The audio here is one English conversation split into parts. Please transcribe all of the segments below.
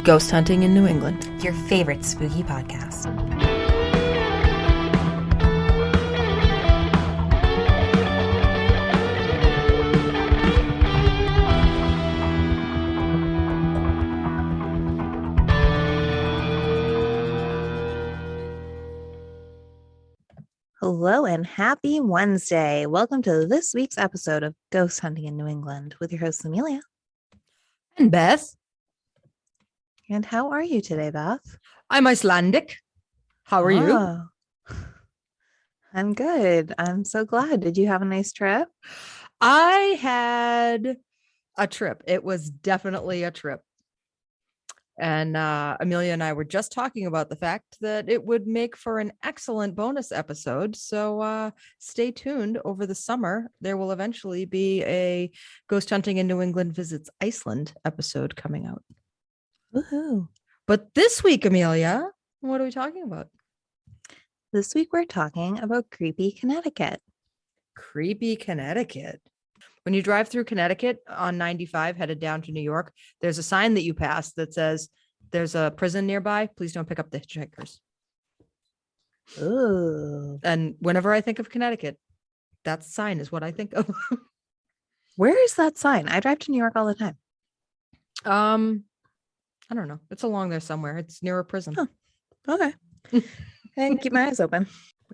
Ghost Hunting in New England, your favorite spooky podcast. Hello and happy Wednesday. Welcome to this week's episode of Ghost Hunting in New England with your host, Amelia. and Beth. And how are you today, Beth? I'm Icelandic. How are you? I'm good. I'm so glad. Did you have a nice trip? I had a trip. It was definitely a trip. And Amelia and I were just talking about the fact that it would make for an excellent bonus episode. So stay tuned over the summer. There will eventually be a Ghost Hunting in New England Visits Iceland episode coming out. Woohoo. But this week, Amelia, what are we talking about? This week, we're talking about creepy Connecticut. Creepy Connecticut. When you drive through Connecticut on 95 headed down to New York, there's a sign that you pass that says there's a prison nearby. Please don't pick up the hitchhikers. Ooh. And whenever I think of Connecticut, that sign is what I think of. Where is that sign? I drive to New York all the time. I don't know. It's along there somewhere. It's near a prison. Huh. Okay. And keep my eyes open.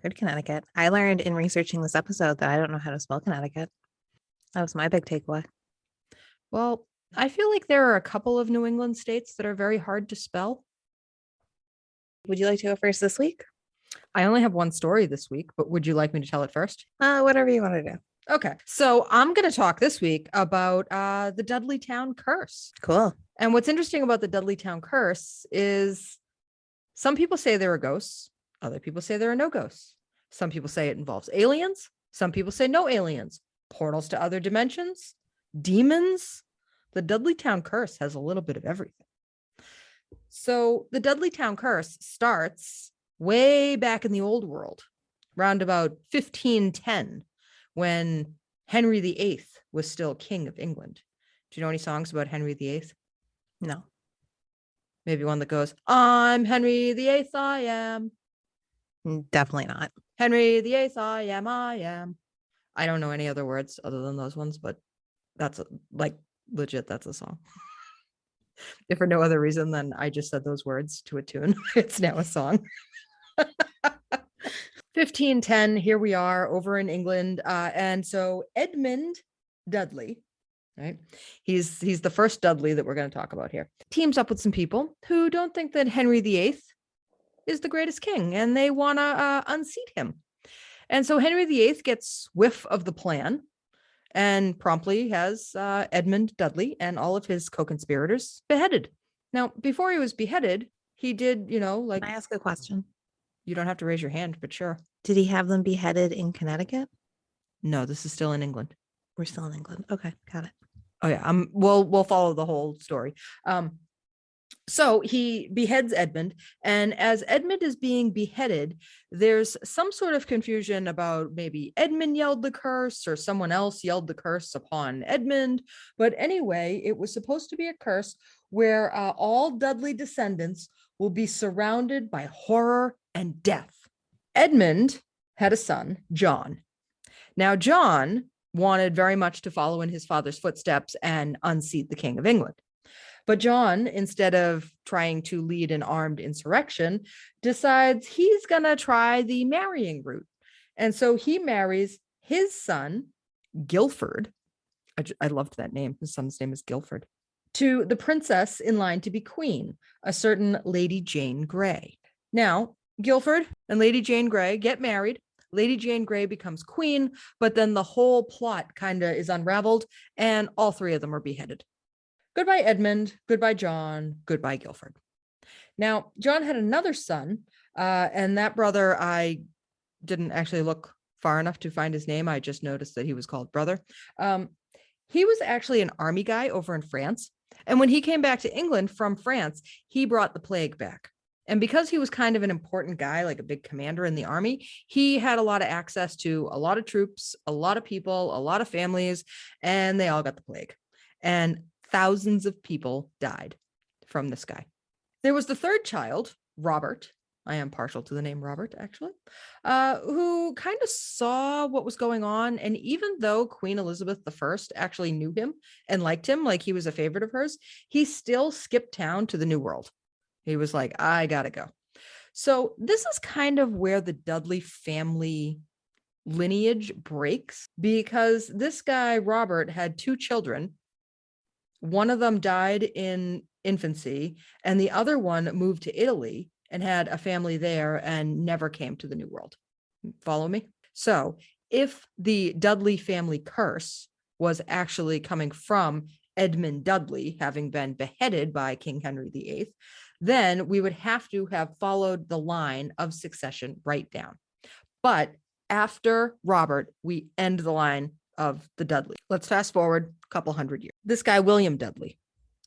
Weird Connecticut. I learned in researching this episode that I don't know how to spell Connecticut. That was my big takeaway. Well, I feel like there are a couple of New England states that are very hard to spell. Would you like to go first this week? I only have one story this week, but would you like me to tell it first? Whatever you want to do. Okay. So I'm going to talk this week about the Dudley Town Curse. Cool. And what's interesting about the Dudley Town Curse is some people say there are ghosts. Other people say there are no ghosts. Some people say it involves aliens. Some people say no aliens. Portals to other dimensions. Demons. The Dudley Town Curse has a little bit of everything. So the Dudley Town Curse starts way back in the old world, around about 1510, when Henry VIII was still King of England. Do you know any songs about Henry VIII? No. Maybe one that goes, I'm Henry VIII, I am. Definitely not. Henry VIII, I am, I am. I don't know any other words other than those ones, but that's legit, that's a song. If for no other reason than I just said those words to a tune, it's now a song. 1510, here we are over in England. And so Edmund Dudley, right? He's the first Dudley that we're going to talk about here. Teams up with some people who don't think that Henry VIII is the greatest king, and they want to unseat him. And so Henry VIII gets whiff of the plan and promptly has Edmund Dudley and all of his co-conspirators beheaded. Now, before he was beheaded, he did, Can I ask a question? You don't have to raise your hand, but sure. Did he have them beheaded in Connecticut? No, this is still in England. We're still in England. Okay, got it. Oh yeah, we'll follow the whole story. So he beheads Edmund, and as Edmund is being beheaded, there's some sort of confusion about maybe Edmund yelled the curse or someone else yelled the curse upon Edmund. But anyway, it was supposed to be a curse where all Dudley descendants will be surrounded by horror and death. Edmund had a son, John. Now, John wanted very much to follow in his father's footsteps and unseat the King of England. But John, instead of trying to lead an armed insurrection, decides he's going to try the marrying route. And so he marries his son, Guilford. I loved that name. His son's name is Guilford. To the princess in line to be queen, a certain Lady Jane Grey. Now, Guilford and Lady Jane Grey get married. Lady Jane Grey becomes queen, but then the whole plot kind of is unraveled, and all three of them are beheaded. Goodbye, Edmund. Goodbye, John. Goodbye, Guilford. Now, John had another son, and that brother, I didn't actually look far enough to find his name. I just noticed that he was called Brother. He was actually an army guy over in France. And when he came back to England from France, he brought the plague back. And because he was kind of an important guy, like a big commander in the army, he had a lot of access to a lot of troops, a lot of people, a lot of families, and they all got the plague. And thousands of people died from this guy. There was the third child, Robert. I am partial to the name Robert, actually, who kind of saw what was going on. And even though Queen Elizabeth I actually knew him and liked him, like he was a favorite of hers, he still skipped town to the New World. He was like, I gotta go. So this is kind of where the Dudley family lineage breaks, because this guy, Robert, had two children. One of them died in infancy, and the other one moved to Italy and had a family there and never came to the New World. Follow me? So if the Dudley family curse was actually coming from Edmund Dudley having been beheaded by King Henry VIII, then we would have to have followed the line of succession right down. But after Robert, we end the line of the Dudley. Let's fast forward a couple hundred years. This guy, William Dudley,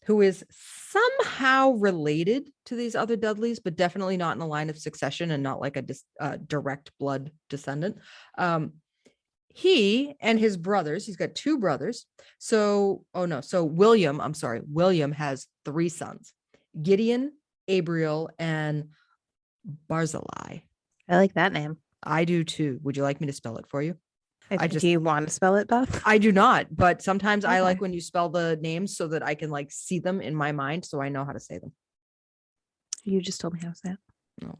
who is somehow related to these other Dudleys, but definitely not in the line of succession and not like a direct blood descendant. He and his brothers, he's got two brothers. So William has three sons, Gideon, Ariel, and Barzillai. I like that name. I do too. Would you like me to spell it for you? Do you want to spell it, Beth? I do not, but sometimes Okay. I like when you spell the names so that I can like see them in my mind, so I know how to say them. You just told me how to say it. No,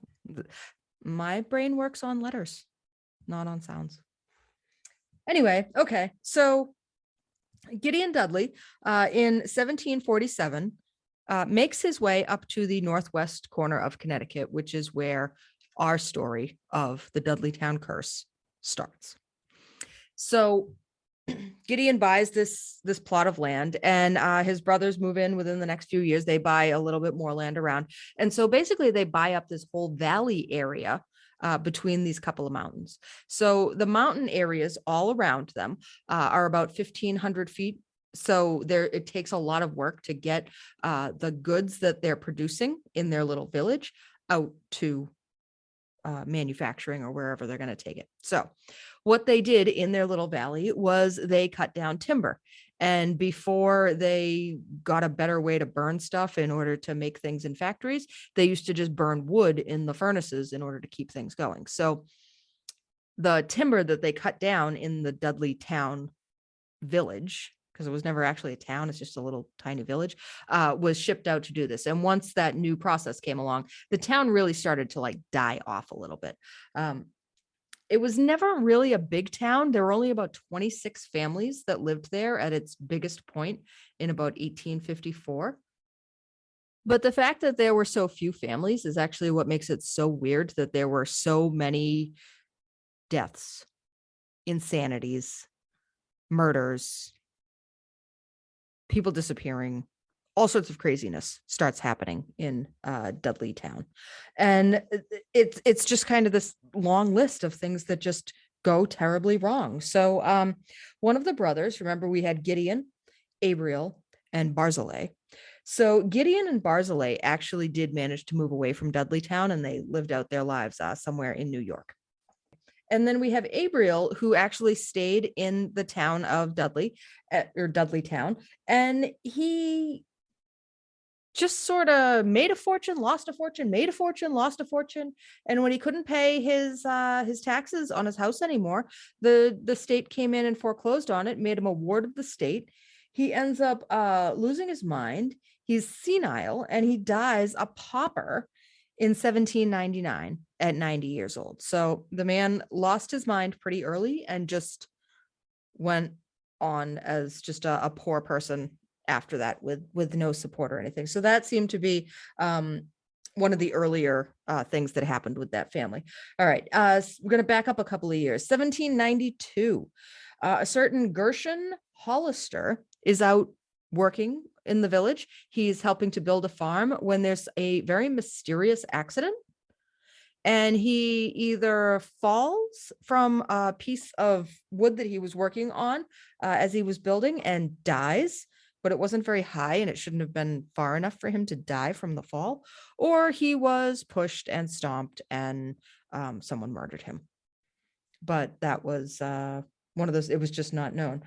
my brain works on letters, not on sounds. Anyway, okay, so Gideon Dudley in 1747 makes his way up to the northwest corner of Connecticut, which is where our story of the Dudleytown curse starts. So Gideon buys this plot of land, and his brothers move in within the next few years. They buy a little bit more land around. And so basically they buy up this whole valley area between these couple of mountains. So the mountain areas all around them are about 1,500 feet. So it takes a lot of work to get the goods that they're producing in their little village out to manufacturing or wherever they're going to take it. So what they did in their little valley was they cut down timber. And before they got a better way to burn stuff in order to make things in factories, they used to just burn wood in the furnaces in order to keep things going. So the timber that they cut down in the Dudley town village, because it was never actually a town, it's just a little tiny village, was shipped out to do this. And once that new process came along, the town really started to like die off a little bit. It was never really a big town. There were only about 26 families that lived there at its biggest point in about 1854. But the fact that there were so few families is actually what makes it so weird that there were so many deaths, insanities, murders, people disappearing, all sorts of craziness starts happening in Dudley town. And it's just kind of this long list of things that just go terribly wrong. So one of the brothers, remember we had Gideon, Ariel, and Barzillai. So Gideon and Barzillai actually did manage to move away from Dudley town, and they lived out their lives somewhere in New York. And then we have Ariel, who actually stayed in the town of Dudley, or Dudley town, and he just sort of made a fortune, lost a fortune, made a fortune, lost a fortune. And when he couldn't pay his taxes on his house anymore, the state came in and foreclosed on it, made him a ward of the state. He ends up losing his mind. He's senile, and he dies a pauper in 1799 at 90 years old. So the man lost his mind pretty early and just went on as just a poor person after that with no support or anything. So that seemed to be one of the earlier things that happened with that family. All right, we're going to back up a couple of years. 1792, a certain Gershon Hollister is out working in the village. He's helping to build a farm when there's a very mysterious accident. And he either falls from a piece of wood that he was working on as he was building and dies, but it wasn't very high and it shouldn't have been far enough for him to die from the fall, or he was pushed and stomped and someone murdered him. But that was one of those, it was just not known.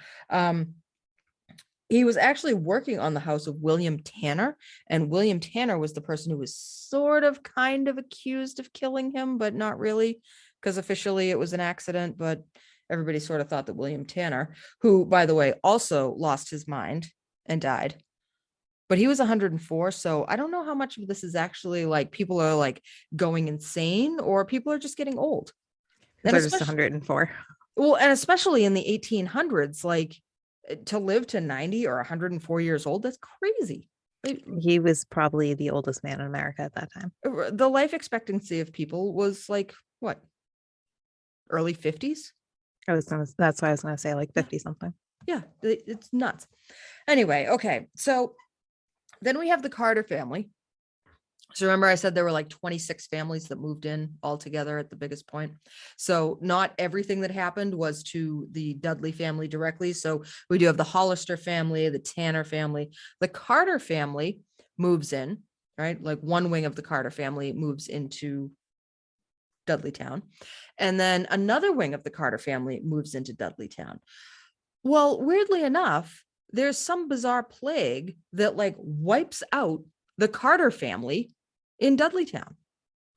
he was actually working on the house of William Tanner, and William Tanner was the person who was sort of kind of accused of killing him, but not really, because officially it was an accident, but everybody sort of thought that William Tanner, who, by the way, also lost his mind and died, but he was 104. So I don't know how much of this is actually like people are like going insane or people are just getting old. And They're just especially, 104. well, and especially in the 1800s, like to live to 90 or 104 years old, that's crazy. Like, He was probably the oldest man in America at that time. the life expectancy of people was like what? Early 50s? That's why I was gonna say like 50 something. Yeah, it's nuts. Anyway, okay. So then we have the Carter family. So remember I said there were like 26 families that moved in all together at the biggest point. So not everything that happened was to the Dudley family directly. So we do have the Hollister family, the Tanner family, the Carter family moves in, right? Like one wing of the Carter family moves into Dudleytown. And then another wing of the Carter family moves into Dudleytown. Well, weirdly enough, there's some bizarre plague that like wipes out the Carter family in Dudleytown.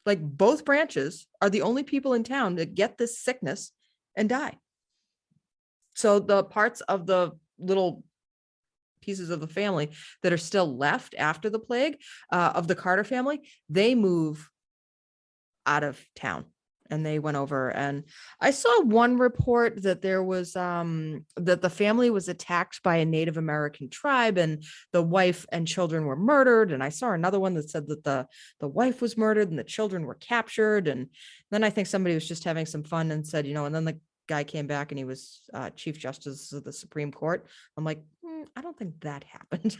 Like both branches are the only people in town that get this sickness and die. So the parts of the little pieces of the family that are still left after the plague of the Carter family, they move out of town. And they went over, and I saw one report that there was that the family was attacked by a Native American tribe and the wife and children were murdered. And I saw another one that said that the wife was murdered and the children were captured. And then I think somebody was just having some fun and said, and then the guy came back and he was Chief Justice of the Supreme Court. I'm like, I don't think that happened.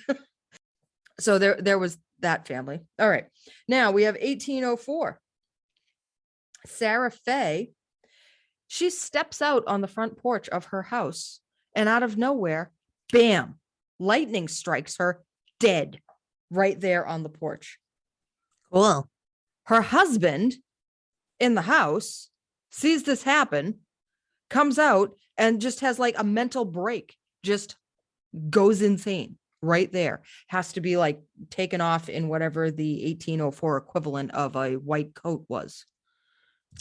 So there was that family. All right. Now we have 1804. Sarah Fay, she steps out on the front porch of her house and out of nowhere, bam, lightning strikes her dead right there on the porch. Cool. Her husband in the house sees this happen, comes out and just has like a mental break, just goes insane right there. Has to be like taken off in whatever the 1804 equivalent of a white coat was.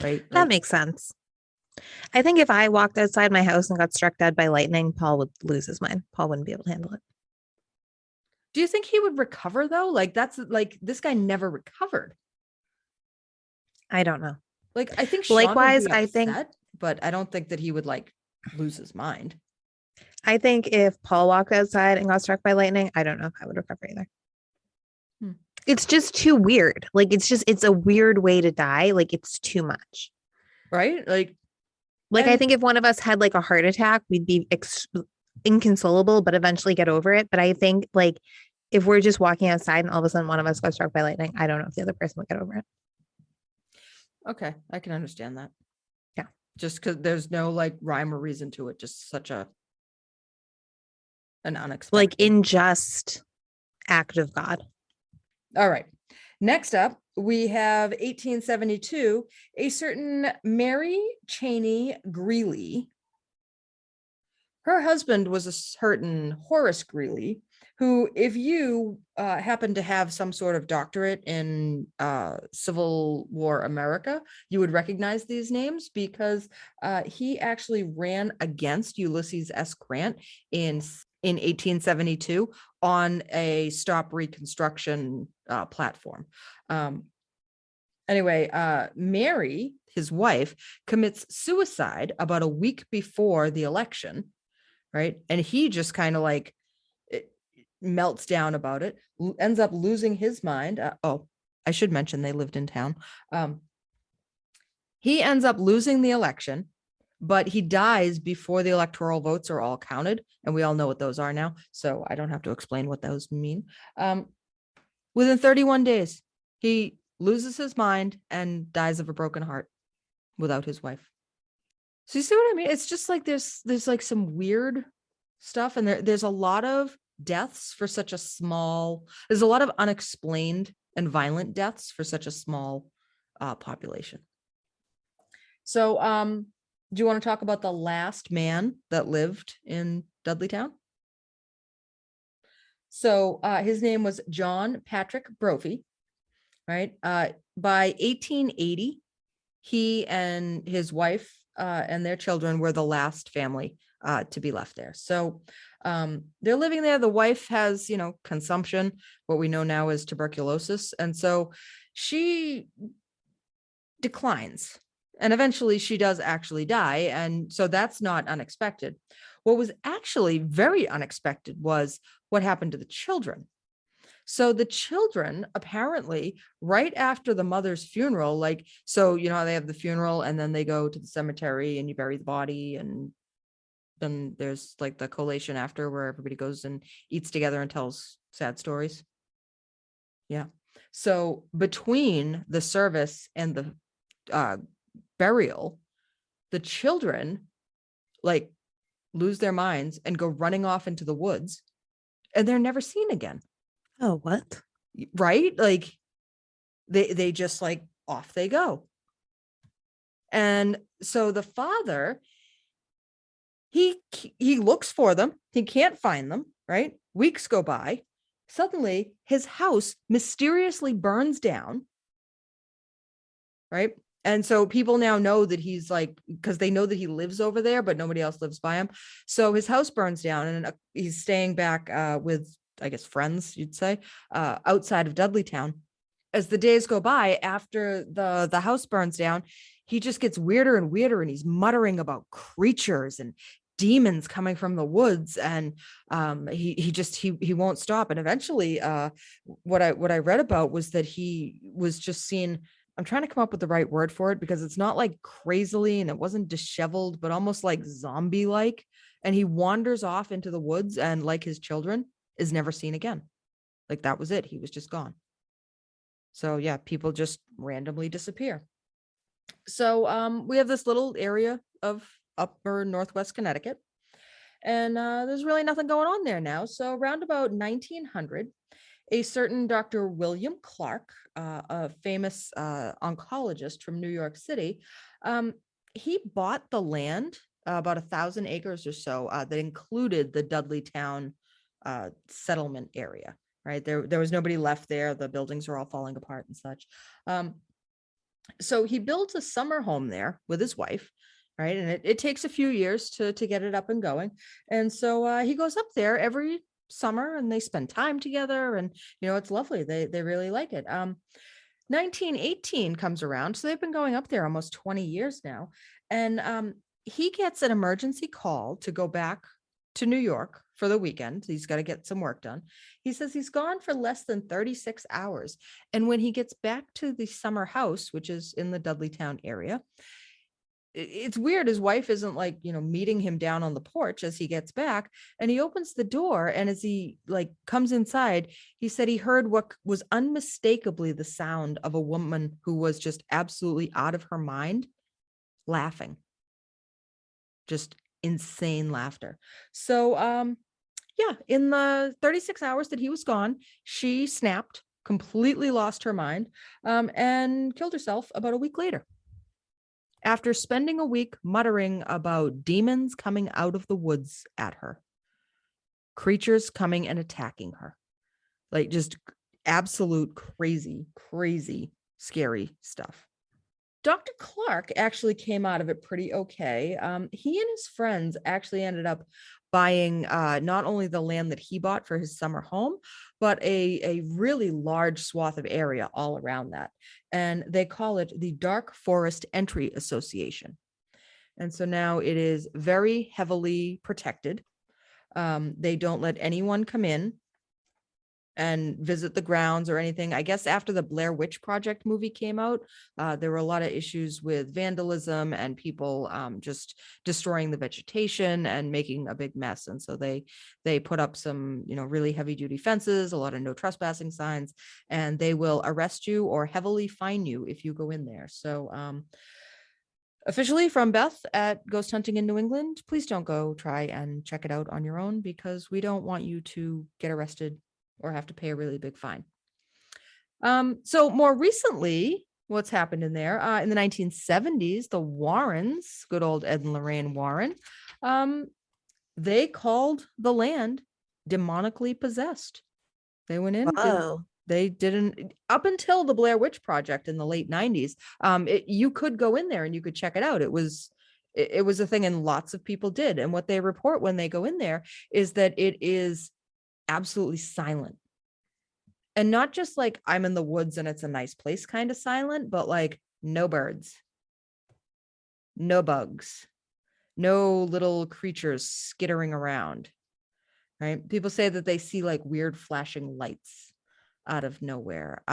Right. That makes sense. I think if I walked outside my house and got struck dead by lightning, Paul would lose his mind. Paul wouldn't be able to handle it. Do you think he would recover though? Like that's like this guy never recovered. I don't know. Like I think Sean likewise, would be upset, I think, but I don't think that he would like lose his mind. I think if Paul walked outside and got struck by lightning, I don't know if I would recover either. It's just too weird. Like it's a weird way to die. Like it's too much. Right? Like I think if one of us had like a heart attack, we'd be inconsolable, but eventually get over it. But I think like if we're just walking outside and all of a sudden one of us got struck by lightning, I don't know if the other person would get over it. Okay, I can understand that. Yeah. Just because there's no like rhyme or reason to it. Just such an unexpected. Like in just act of God. All right. Next up, we have 1872, a certain Mary Cheney Greeley. Her husband was a certain Horace Greeley, who, if you happen to have some sort of doctorate in Civil War America, you would recognize these names because he actually ran against Ulysses S. Grant in 1872 on a stop Reconstruction platform. Anyway, Mary, his wife, commits suicide about a week before the election, right? And he just kind of like melts down about it, ends up losing his mind. I should mention they lived in town. He ends up losing the election, but he dies before the electoral votes are all counted. And we all know what those are now. So I don't have to explain what those mean. Within 31 days, he loses his mind and dies of a broken heart without his wife. So you see what I mean? It's just like there's like some weird stuff. And there's a lot of deaths for such a small, there's a lot of unexplained and violent deaths for such a small population. So do you want to talk about the last man that lived in Dudleytown? So his name was John Patrick Brophy, right? By 1880, he and his wife and their children were the last family to be left there. So they're living there. The wife has, consumption, what we know now is tuberculosis. And so she declines. And eventually she does actually die. And so that's not unexpected. What was actually very unexpected was what happened to the children. So the children apparently, right after the mother's funeral, how they have the funeral and then they go to the cemetery and you bury the body, and then there's like the collation after where everybody goes and eats together and tells sad stories. Yeah. So between the service and the burial, the children lose their minds and go running off into the woods, and they're never seen again. Oh, what? Right? They just off they go. And so the father, he looks for them. He can't find them, right? Weeks go by. Suddenly his house mysteriously burns down. Right? And so people now know that he's because they know that he lives over there, but nobody else lives by him. So his house burns down and he's staying back with, I guess, friends, you'd say, outside of Dudley Town. As the days go by, after the house burns down, he just gets weirder and weirder, and he's muttering about creatures and demons coming from the woods, and he won't stop. And eventually, what I read about was that he was just seen. I'm trying to come up with the right word for it, because it's not crazily, and it wasn't disheveled, but almost zombie-like. And he wanders off into the woods, and like his children, is never seen again. That was it. He was just gone. So yeah, people just randomly disappear. So we have this little area of upper Northwest Connecticut, and there's really nothing going on there now. So around about 1900, a certain Dr. William Clark, a famous oncologist from New York City, he bought the land, about 1,000 acres or so, that included the Dudley Town settlement area. Right, there was nobody left there. The buildings are all falling apart and such. So he built a summer home there with his wife. Right, and it takes a few years to get it up and going. And so he goes up there every summer, and they spend time together, and it's lovely. They really like it. 1918 comes around, so they've been going up there almost 20 years now, and he gets an emergency call to go back to New York for the weekend. He's got to get some work done. He says he's gone for less than 36 hours, and when he gets back to the summer house, which is in the Dudley Town area, it's weird. His wife isn't meeting him down on the porch as he gets back, and he opens the door, and as he comes inside, he said he heard what was unmistakably the sound of a woman who was just absolutely out of her mind, laughing, just insane laughter. So yeah, in the 36 hours that he was gone, she snapped, completely lost her mind, and killed herself about a week later, after spending a week muttering about demons coming out of the woods at her, creatures coming and attacking her, just absolute crazy, scary stuff. Dr. Clark actually came out of it pretty okay. He and his friends actually ended up buying not only the land that he bought for his summer home, but a really large swath of area all around that. And they call it the Dark Forest Entry Association. And so now it is very heavily protected. They don't let anyone come in and visit the grounds or anything. I guess after the Blair Witch Project movie came out, there were a lot of issues with vandalism and people just destroying the vegetation and making a big mess. And so they put up some, really heavy duty fences, a lot of no trespassing signs, and they will arrest you or heavily fine you if you go in there. So officially from Beth at Ghost Hunting in New England, please don't go try and check it out on your own, because we don't want you to get arrested or have to pay a really big fine. So more recently, what's happened in there, in the 1970s, the Warrens, good old Ed and Lorraine Warren, they called the land demonically possessed. They went in. Whoa. They didn't, up until the Blair Witch Project in the late 90s. You could go in there and you could check it out. It was a thing, and lots of people did. And what they report when they go in there is that it is absolutely silent. And not just like I'm in the woods and it's a nice place kind of silent, but like no birds, no bugs, no little creatures skittering around. Right? People say that they see like weird flashing lights out of nowhere.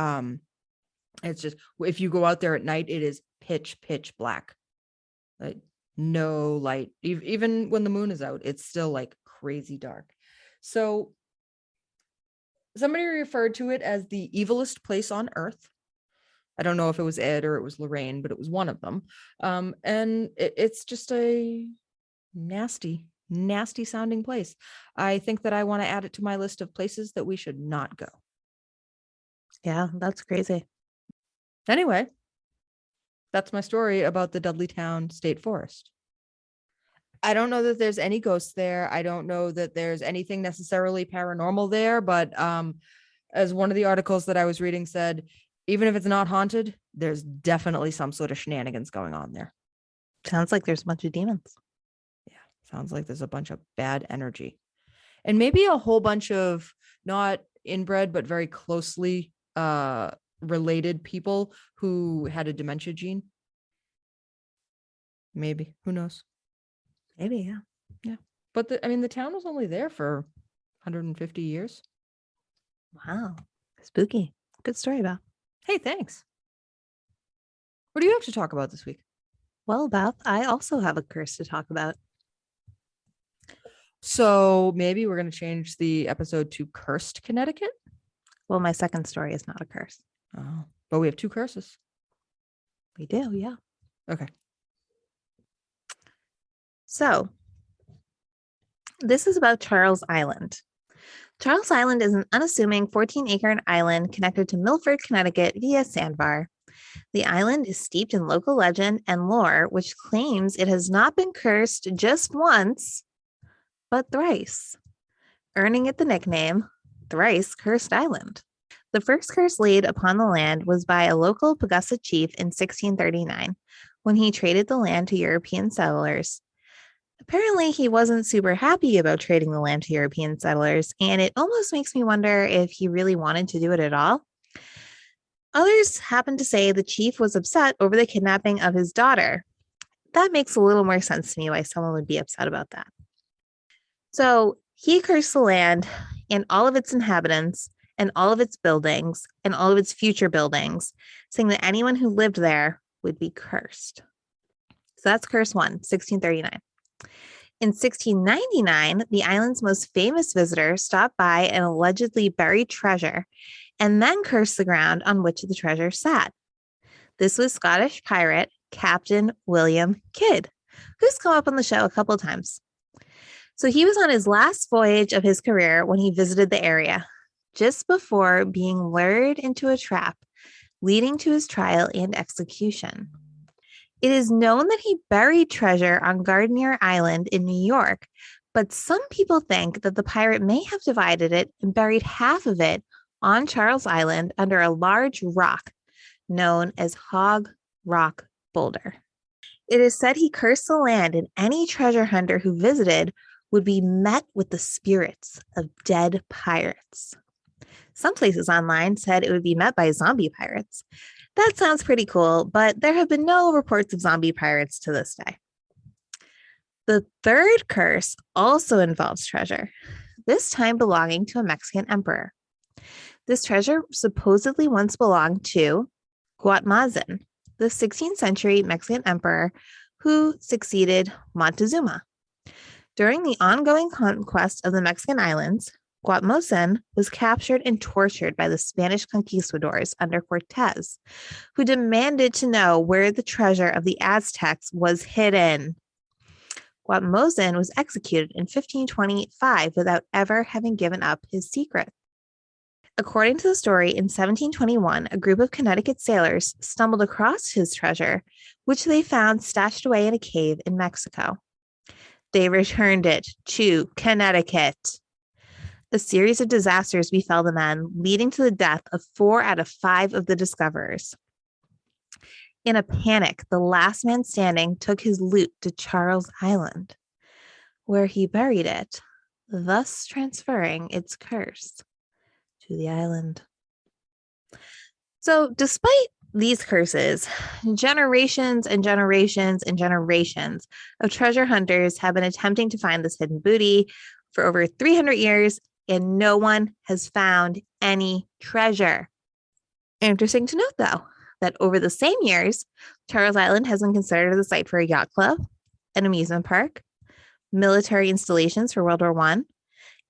It's just, if you go out there at night, it is pitch black, like no light. Even when the moon is out, it's still like crazy dark. So somebody referred to it as the evilest place on earth. I don't know if it was Ed or it was Lorraine, but it was one of them. And it's just a nasty sounding place. I think that I want to add it to my list of places that we should not go. Yeah, that's crazy. Anyway, that's my story about the Dudleytown State Forest. I don't know that there's any ghosts there. I don't know that there's anything necessarily paranormal there, but as one of the articles that I was reading said, even if it's not haunted, there's definitely some sort of shenanigans going on there. Sounds like there's a bunch of demons. Yeah, sounds like there's a bunch of bad energy. And maybe a whole bunch of not inbred, but very closely related people who had a dementia gene. Maybe. Who knows? Maybe, yeah. Yeah. But the town was only there for 150 years. Wow. Spooky. Good story, Beth. Hey, thanks. What do you have to talk about this week? Well, Beth, I also have a curse to talk about. So maybe we're going to change the episode to Cursed Connecticut? Well, my second story is not a curse. Oh, but we have two curses. We do, yeah. Okay. So, this is about Charles Island. Charles Island is an unassuming 14-acre island connected to Milford, Connecticut via sandbar. The island is steeped in local legend and lore, which claims it has not been cursed just once, but thrice, earning it the nickname Thrice Cursed Island. The first curse laid upon the land was by a local Paugussa chief in 1639, when he traded the land to European settlers. Apparently, he wasn't super happy about trading the land to European settlers, and it almost makes me wonder if he really wanted to do it at all. Others happen to say the chief was upset over the kidnapping of his daughter. That makes a little more sense to me why someone would be upset about that. So he cursed the land and all of its inhabitants and all of its buildings and all of its future buildings, saying that anyone who lived there would be cursed. So that's curse 1, 1639. In 1699, the island's most famous visitor stopped by and allegedly buried treasure and then cursed the ground on which the treasure sat. This was Scottish pirate Captain William Kidd, who's come up on the show a couple of times. So he was on his last voyage of his career when he visited the area, just before being lured into a trap, leading to his trial and execution. It is known that he buried treasure on Gardner Island in New York, but some people think that the pirate may have divided it and buried half of it on Charles Island under a large rock known as Hog Rock Boulder. It is said he cursed the land, and any treasure hunter who visited would be met with the spirits of dead pirates. Some places online said it would be met by zombie pirates. That sounds pretty cool, but there have been no reports of zombie pirates to this day. The third curse also involves treasure, this time belonging to a Mexican emperor. This treasure supposedly once belonged to Guatmazen, the 16th century Mexican emperor who succeeded Montezuma. During the ongoing conquest of the Mexican islands, Guatmazen was captured and tortured by the Spanish conquistadors under Cortez, who demanded to know where the treasure of the Aztecs was hidden. Guatmazen was executed in 1525 without ever having given up his secret. According to the story, in 1721, a group of Connecticut sailors stumbled across his treasure, which they found stashed away in a cave in Mexico. They returned it to Connecticut. A series of disasters befell the men, leading to the death of 4 out of 5 of the discoverers. In a panic, the last man standing took his loot to Charles Island, where he buried it, thus transferring its curse to the island. So, despite these curses, generations and generations and generations of treasure hunters have been attempting to find this hidden booty for over 300 years, and no one has found any treasure. Interesting to note, though, that over the same years, Charles Island has been considered the site for a yacht club, an amusement park, military installations for World War I,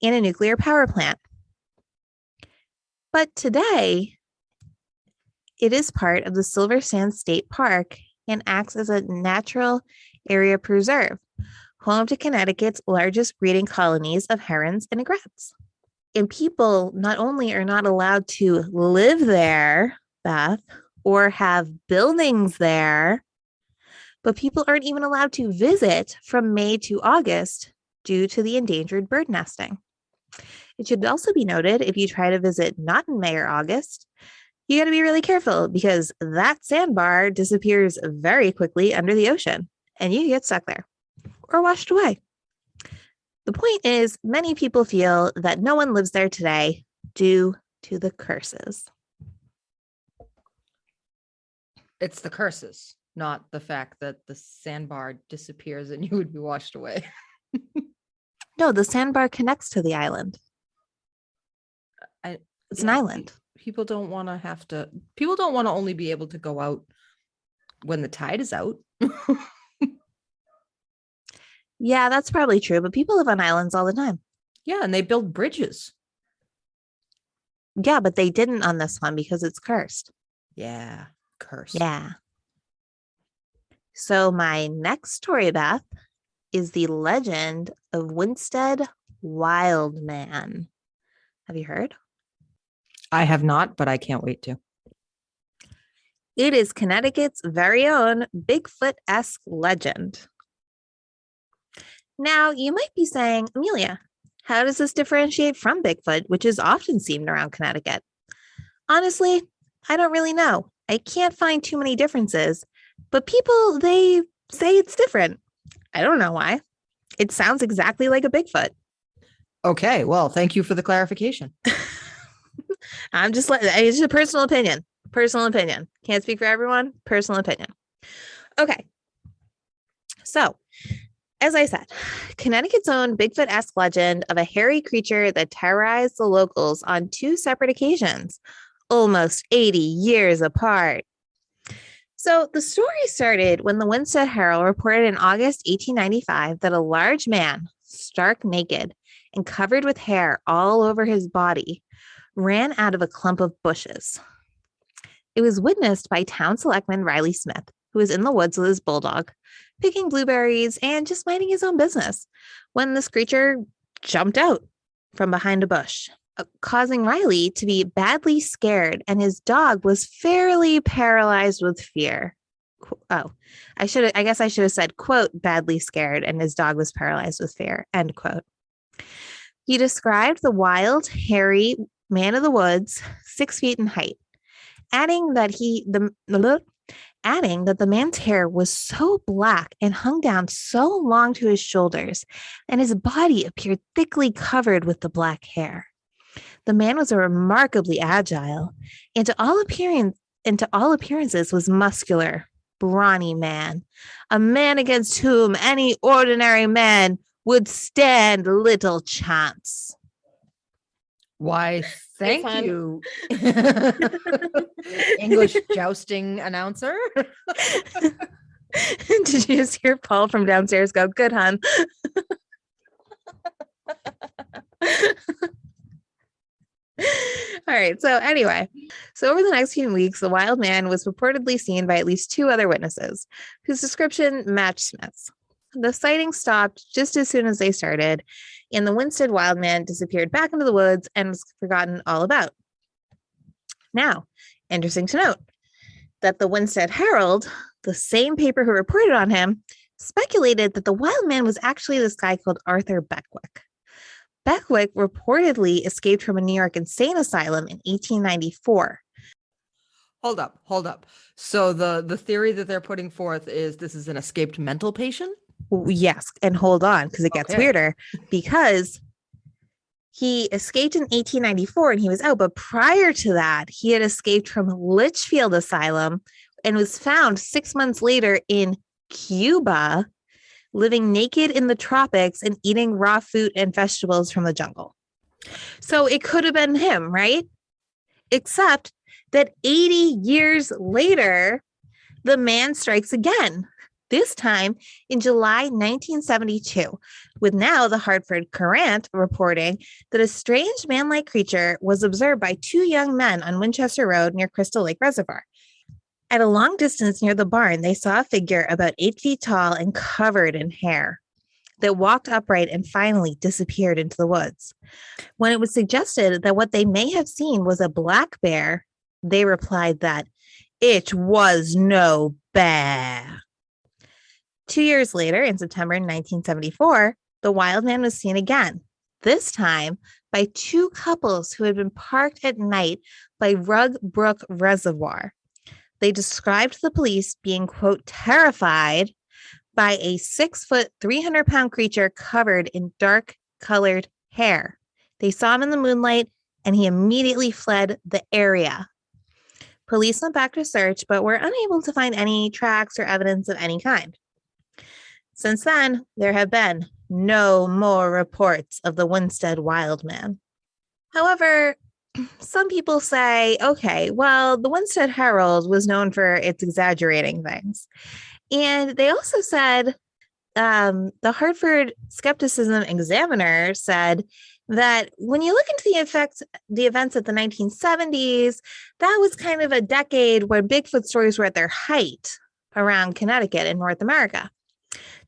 and a nuclear power plant. But today, it is part of the Silver Sands State Park and acts as a natural area preserve, home to Connecticut's largest breeding colonies of herons and egrets. And people not only are not allowed to live there, Beth, or have buildings there, but people aren't even allowed to visit from May to August due to the endangered bird nesting. It should also be noted, if you try to visit not in May or August, you got to be really careful because that sandbar disappears very quickly under the ocean and you get stuck there or washed away. The point is, many people feel that no one lives there today due to the curses. It's the curses, not the fact that the sandbar disappears and you would be washed away. No, the sandbar connects to the island. It's an island. People don't want to only be able to go out when the tide is out. Yeah, that's probably true, but people live on islands all the time. Yeah, and they build bridges. Yeah, but they didn't on this one because it's cursed. Yeah, cursed. Yeah. So my next story, Beth, is the legend of Winsted Wildman. Have you heard? I have not, but I can't wait to. It is Connecticut's very own Bigfoot-esque legend. Now, you might be saying, Amelia, how does this differentiate from Bigfoot, which is often seen around Connecticut? Honestly, I don't really know. I can't find too many differences, but people, they say it's different. I don't know why. It sounds exactly like a Bigfoot. Okay, well, thank you for the clarification. It's just a personal opinion. Personal opinion. Can't speak for everyone. Personal opinion. Okay. So, as I said, Connecticut's own Bigfoot-esque legend of a hairy creature that terrorized the locals on 2 separate occasions, almost 80 years apart. So the story started when the Winsted Herald reported in August 1895 that a large man, stark naked and covered with hair all over his body, ran out of a clump of bushes. It was witnessed by town selectman Riley Smith, who was in the woods with his bulldog, picking blueberries and just minding his own business, when this creature jumped out from behind a bush, causing Riley to be badly scared, and his dog was fairly paralyzed with fear. Oh, I guess I should have said, quote, badly scared, and his dog was paralyzed with fear, end quote. He described the wild, hairy man of the woods, 6 feet in height, adding that the man's hair was so black and hung down so long to his shoulders, and his body appeared thickly covered with the black hair. The man was a remarkably agile, and to all appearances was muscular, brawny man, a man against whom any ordinary man would stand little chance. Why, thank fun. you, English jousting announcer. Did you just hear Paul from downstairs go, good, hon? All right. So anyway, over the next few weeks, the wild man was reportedly seen by at least 2 other witnesses whose description matched Smith's. The sighting stopped just as soon as they started, and the Winsted Wildman disappeared back into the woods and was forgotten all about. Now, interesting to note that the Winsted Herald, the same paper who reported on him, speculated that the wild man was actually this guy called Arthur Beckwith. Beckwith reportedly escaped from a New York insane asylum in 1894. Hold up. So the theory that they're putting forth is this is an escaped mental patient? Yes, and hold on, because it gets Okay. weirder, because he escaped in 1894 and he was out, but prior to that, he had escaped from Litchfield Asylum and was found 6 months later in Cuba, living naked in the tropics and eating raw fruit and vegetables from the jungle. So it could have been him, right? Except that 80 years later, the man strikes again, this time in July 1972, with now the Hartford Courant reporting that a strange man-like creature was observed by two young men on Winchester Road near Crystal Lake Reservoir. At a long distance near the barn, they saw a figure about 8 feet tall and covered in hair that walked upright and finally disappeared into the woods. When it was suggested that what they may have seen was a black bear, they replied that it was no bear. 2 years later, in September 1974, the wild man was seen again, this time by two couples who had been parked at night by Rug Brook Reservoir. They described the police being, quote, terrified by a 6 foot, 300-pound creature covered in dark colored hair. They saw him in the moonlight and he immediately fled the area. Police went back to search, but were unable to find any tracks or evidence of any kind. Since then, there have been no more reports of the Winsted Wildman. However, some people say, okay, well, the Winsted Herald was known for its exaggerating things. And they also said, the Hartford Skepticism Examiner said that when you look into the events of the 1970s, that was kind of a decade where Bigfoot stories were at their height around Connecticut and North America.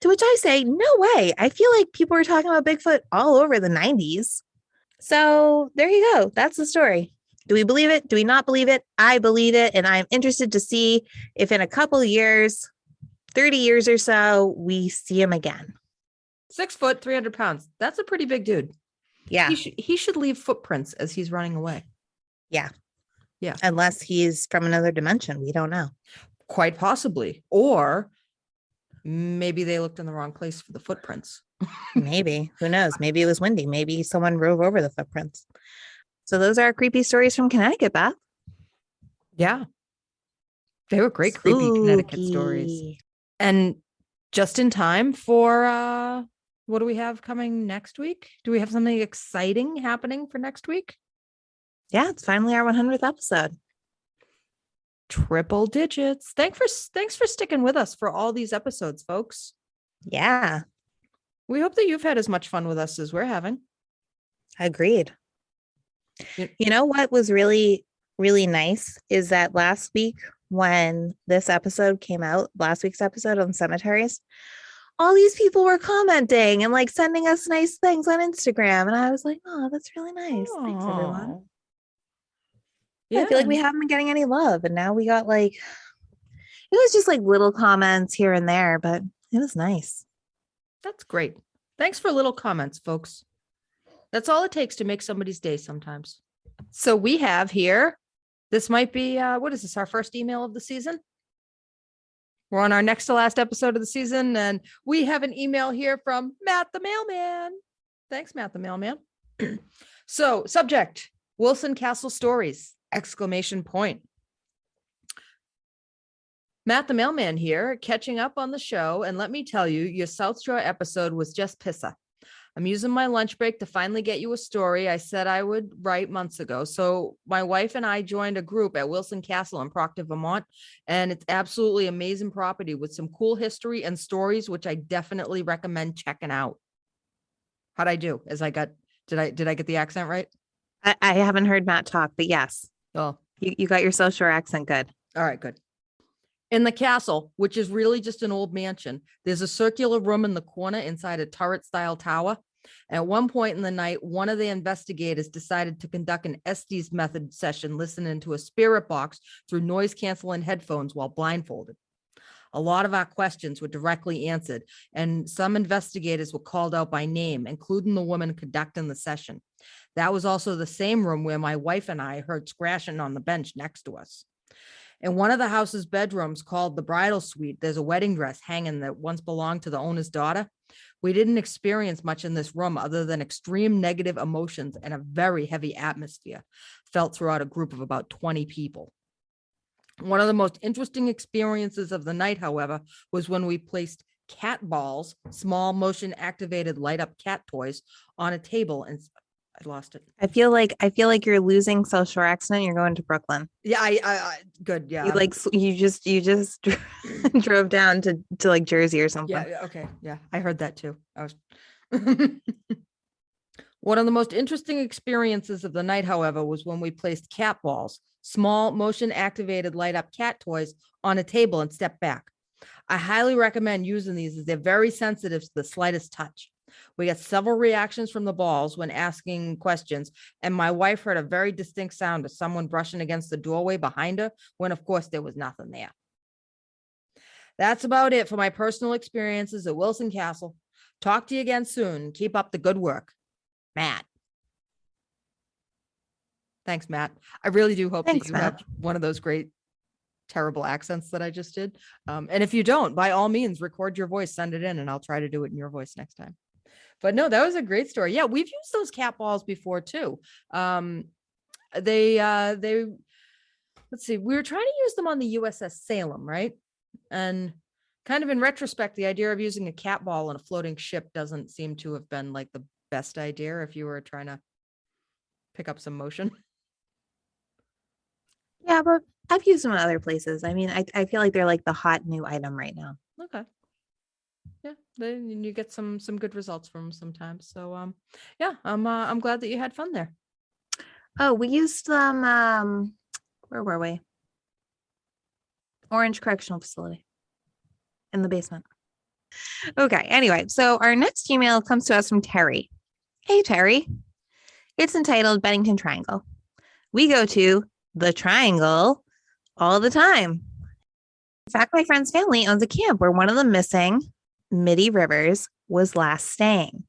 To which I say, no way. I feel like people were talking about Bigfoot all over the 90s. So there you go. That's the story. Do we believe it? Do we not believe it? I believe it. And I'm interested to see if in a couple of years, 30 years or so, we see him again. 6 foot, 300 pounds. That's a pretty big dude. Yeah. He should leave footprints as he's running away. Yeah. Yeah. Unless he's from another dimension. We don't know. Quite possibly. Or maybe they looked in the wrong place for the footprints. Maybe. Who knows? Maybe it was windy. Maybe someone drove over the footprints. So those are creepy stories from Connecticut, Beth. Yeah. They were great, Spooky. creepy Connecticut stories. And just in time for what do we have coming next week? Do we have something exciting happening for next week? Yeah, it's finally our 100th episode. Triple digits. Thanks for sticking with us for all these episodes, folks. Yeah. We hope that you've had as much fun with us as we're having. Agreed. You know what was really, really nice is that last week when this episode came out, last week's episode on cemeteries, all these people were commenting and like sending us nice things on Instagram. And I was like, oh, that's really nice. Aww. Thanks, everyone. Yeah. I feel like we haven't been getting any love. And now we got like, it was just like little comments here and there, but it was nice. That's great. Thanks for little comments, folks. That's all it takes to make somebody's day sometimes. So we have here, this might be, what is this, our first email of the season? We're on our next to last episode of the season, and we have an email here from Matt the Mailman. Thanks, Matt the Mailman. So, subject, Wilson Castle Stories, ! Matt the Mailman here, catching up on the show, and let me tell you, your South Shore episode was just pissa. I'm using my lunch break to finally get you a story I said I would write months ago. So my wife and I joined a group at Wilson Castle in Proctor, Vermont, and it's absolutely amazing property with some cool history and stories, which I definitely recommend checking out. How'd I do? Did I get the accent right? I haven't heard Matt talk, but yes. Oh, You got your South Shore accent good. all right, good. In the castle, which is really just an old mansion, there's a circular room in the corner inside a turret-style tower. At one point in the night, one of the investigators decided to conduct an Estes method session, listening to a spirit box through noise-canceling headphones while blindfolded. A lot of our questions were directly answered, and some investigators were called out by name, including the woman conducting the session. That was also the same room where my wife and I heard scratching on the bench next to us. In one of the house's bedrooms, called the bridal suite, there's a wedding dress hanging that once belonged to the owner's daughter. We didn't experience much in this room other than extreme negative emotions and a very heavy atmosphere felt throughout a group of about 20 people. One of the most interesting experiences of the night, however, was when we placed cat balls, small motion activated light up cat toys, on a table, and I lost it. I feel like you're losing South Shore accent. You're going to Brooklyn. Yeah, I good. Yeah, you just drove down to like Jersey or something. Yeah. Okay. Yeah, I heard that too. I was. One of the most interesting experiences of the night, however, was when we placed cat balls, small motion activated light up cat toys, on a table and stepped back. I highly recommend using these as they're very sensitive to the slightest touch. We got several reactions from the balls when asking questions, and my wife heard a very distinct sound of someone brushing against the doorway behind her, when of course there was nothing there. That's about it for my personal experiences at Wilson Castle. Talk to you again soon. Keep up the good work. Matt. Thanks, Matt. I really do hope that you have one of those great, terrible accents that I just did. And if you don't, by all means, record your voice, send it in, and I'll try to do it in your voice next time. But no, that was a great story. Yeah, we've used those cat balls before too. They let's see, we were trying to use them on the USS Salem, right? And kind of in retrospect, the idea of using a cat ball on a floating ship doesn't seem to have been like the best idea if you were trying to pick up some motion. Yeah, but I've used them in other places. I mean, I feel like they're like the hot new item right now. Okay. Yeah, then you get some good results from them sometimes. So yeah, I'm glad that you had fun there. Oh, we used them. Where were we? Orange Correctional Facility in the basement. Okay. Anyway, so our next email comes to us from Terry. Hey, Terry. It's entitled Bennington Triangle. We go to the Triangle all the time. In fact, my friend's family owns a camp where one of the missing Mitty Rivers was last staying.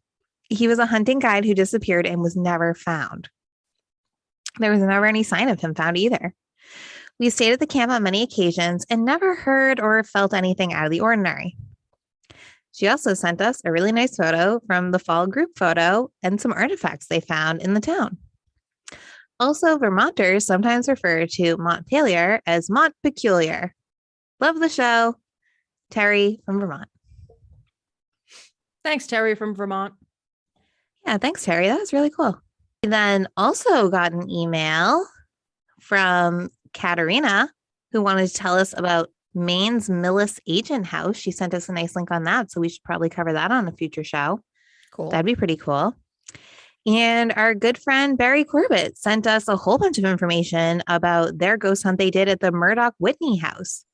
He was a hunting guide who disappeared and was never found. There was never any sign of him found either. We stayed at the camp on many occasions and never heard or felt anything out of the ordinary. She also sent us a really nice photo from the fall group photo and some artifacts they found in the town. Also, Vermonters sometimes refer to Montpelier as Mont Peculiar. Love the show. Terry from Vermont. Thanks, Terry from Vermont. Yeah, thanks, Terry. That was really cool. We then also got an email from Katerina, who wanted to tell us about Maine's Millis Agent House. She sent us a nice link on that, so we should probably cover that on a future show. Cool. That'd be pretty cool. And our good friend Barry Corbett sent us a whole bunch of information about their ghost hunt they did at the Murdoch Whitney house,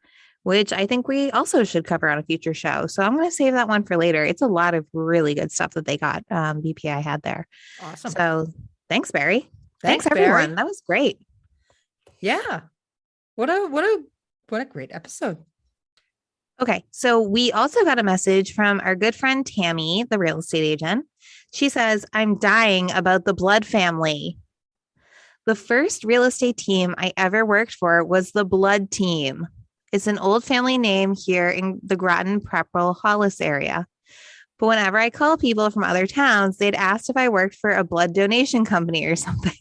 which I think we also should cover on a future show. So I'm going to save that one for later. It's a lot of really good stuff that they got. BPI had there. Awesome. So thanks, Barry. Thanks everyone. Barry. That was great. Yeah. What a great episode. Okay. So we also got a message from our good friend Tammy, the real estate agent. She says, I'm dying about the Blood family. The first real estate team I ever worked for was the Blood team. It's an old family name here in the Groton, Pepperell, Hollis area. But whenever I call people from other towns, they'd ask if I worked for a blood donation company or something.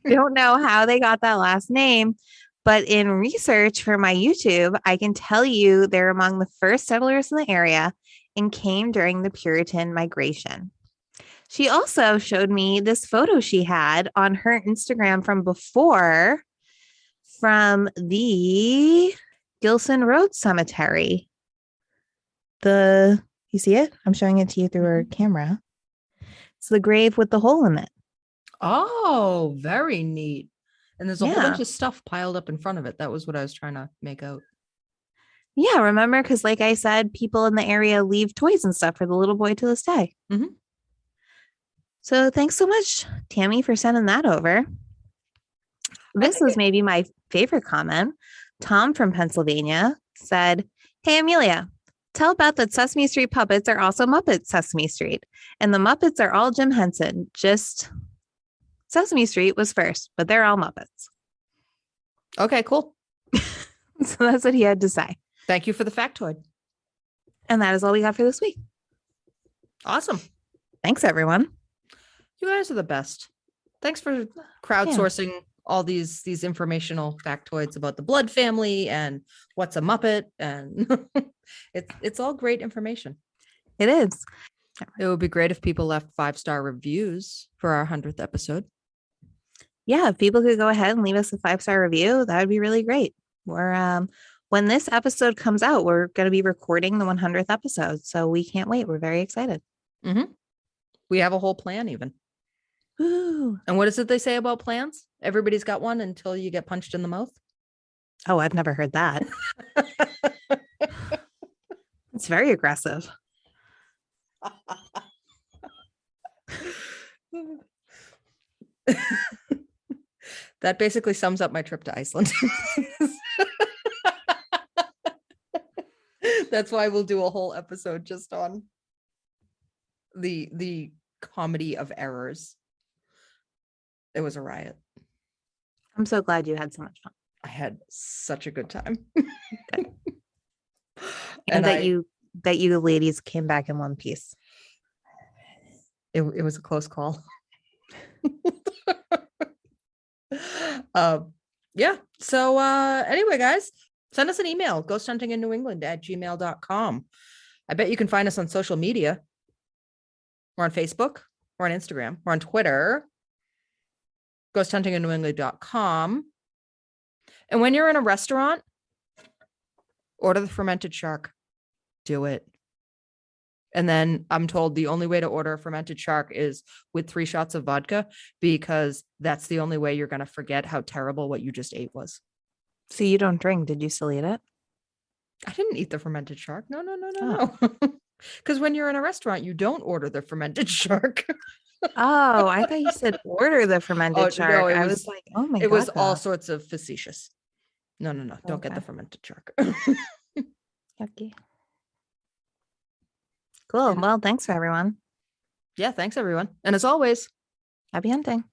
Don't know how they got that last name, but in research for my YouTube, I can tell you they're among the first settlers in the area and came during the Puritan migration. She also showed me this photo she had on her Instagram from before, from the Gilson Road Cemetery. You see it? I'm showing it to you through her camera. It's the grave with the hole in it. Oh, very neat. And there's a whole bunch of stuff piled up in front of it. That was what I was trying to make out. Yeah, remember? Because like I said, people in the area leave toys and stuff for the little boy to this day. Mm-hmm. So thanks so much, Tammy, for sending that over. This was maybe my favorite comment. Tom from Pennsylvania said, Hey, Amelia, tell Beth that Sesame Street puppets are also Muppets Sesame Street. And the Muppets are all Jim Henson. Just Sesame Street was first, but they're all Muppets. Okay, cool. So that's what he had to say. Thank you for the factoid. And that is all we got for this week. Awesome. Thanks, everyone. You guys are the best. Thanks for crowdsourcing all these informational factoids about the blood family and what's a Muppet. And it's all great information. It is. It would be great if people left 5-star reviews for our 100th episode. Yeah, if people could go ahead and leave us a 5-star review, that would be really great. We're when this episode comes out, we're going to be recording the 100th episode, so we can't wait. We're very excited. Mm-hmm. We have a whole plan even. Ooh. And what is it they say about plans? Everybody's got one until you get punched in the mouth. Oh, I've never heard that. It's very aggressive. That basically sums up my trip to Iceland. That's why we'll do a whole episode just on the comedy of errors. It was a riot. I'm so glad you had so much fun. I had such a good time. and that you ladies came back in one piece. It was a close call. Yeah. So anyway, guys, send us an email, GhostHuntingInNewEngland@gmail.com. I bet you can find us on social media. We're on Facebook, we're on Instagram, we're on Twitter, GhostHuntingInNewEngland.com. And when you're in a restaurant, order the fermented shark. Do it. And then I'm told the only way to order a fermented shark is with 3 shots of vodka, because that's the only way you're going to forget how terrible what you just ate was. So you don't drink. Did you still eat it? I didn't eat the fermented shark. No. Because when you're in a restaurant, you don't order the fermented shark. Oh, I thought you said order the fermented shark. No, I was like, oh my God. It was all sorts of facetious. No. Don't get the Okay. fermented shark. Yucky. Cool. Well, thanks for everyone. Yeah, thanks everyone. And as always, Happy hunting.